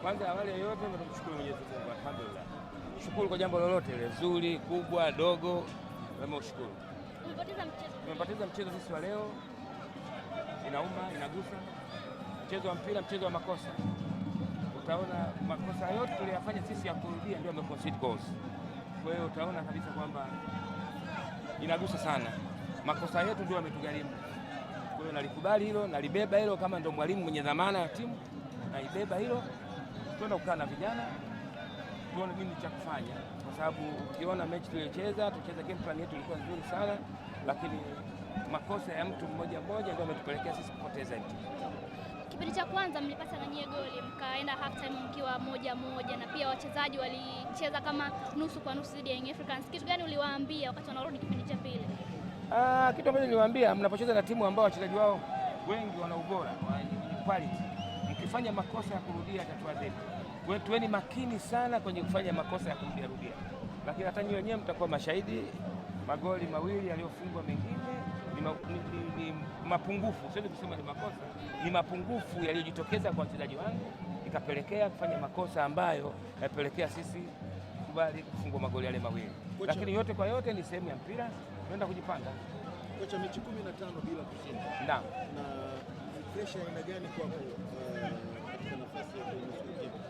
Kwanza awali yote tunamshukuru Mwenyezi Mungu, alhamdulillah. Shukuru kwa jambo lolote ile zuri, kubwa, dogo, lazima ushukuru. Tumepoteza mchezo sisi wa leo, inauma, inagusa. Mchezo wa mpira, mchezo wa makosa. Utaona makosa yote tuliyofanya sisi ya kurudia ndio yameconcede goals. Kwa hiyo utaona kabisa kwamba inagusa sana. Makosa yetu ndio yametugharimu. Kwa hiyo nalikubali hilo, nalibeba hilo kama ndio mwalimu mwenye dhamana ya timu, naibeba hilo. Tuenda kukaa na vijana tuone nini cha kufanya, kwa sababu ukiona mechi tuliyocheza game plan yetu ilikuwa nzuri sana, lakini makosa ya mtu mmoja mmoja ndio ametupelekea sisi kupoteza hiyo. Kipindi cha kwanza mlipata na nyie goli, mkaenda half time mkiwa 1-1, na pia wachezaji walicheza kama nusu kwa nusu dhidi ya Young Africans. Kitu gani uliwaambia wakati wanarudi kipindi cha pili? Kitu ambacho niliwaambia, mnapocheza na timu ambao wachezaji wao wengi wana ubora, wana quality, mkifanya makosa ya kurudia atatuadhibu. Kwa hiyo tuweni makini sana kwenye kufanya makosa ya kurudia. Lakini hata nyinyi wenyewe mtakuwa mashahidi, magoli mawili yaliyofungwa mengine ni mapungufu, siwezi kusema ni makosa, ni mapungufu yaliyojitokeza kwa wachezaji wangu, ikapelekea kufanya makosa ambayo yapelekea sisi kubali kufungwa magoli yale mawili. Lakini yote kwa yote ni sehemu ya mpira, tunaenda kujipanga. Kocha, mechi 15 bila kushinda. Naam. Na pressure ina gani kwako katika nafasi ya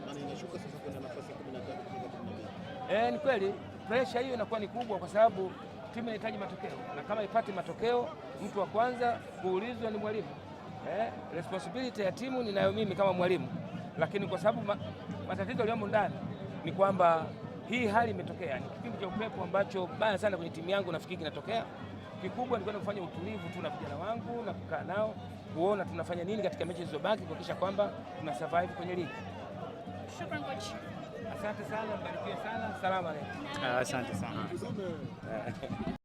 maana inashuka sasa kwenda nafasi ya 13 kutoka 12? Ni kweli pressure hiyo inakuwa ni kubwa kwa sababu timu inahitaji matokeo, na kama ipate matokeo, mtu wa kwanza kuulizwa ni mwalimu. Responsibility ya timu ninayo mimi kama mwalimu, lakini kwa sababu matatizo yaliyomo ndani ni kwamba hii hali imetokea, ni kipindi cha upepo ambacho baya sana kwenye timu yangu nafikiri kinatokea. Kikubwa ni kwenda kufanya utulivu tu na vijana wangu na kukaa nao kuona tunafanya nini katika mechi zilizobaki kuhakikisha kwamba tuna survive kwenye ligi. Shukrani coach. Asante sana, mbarikiwe sana. Salamu alaykum. Asante sana.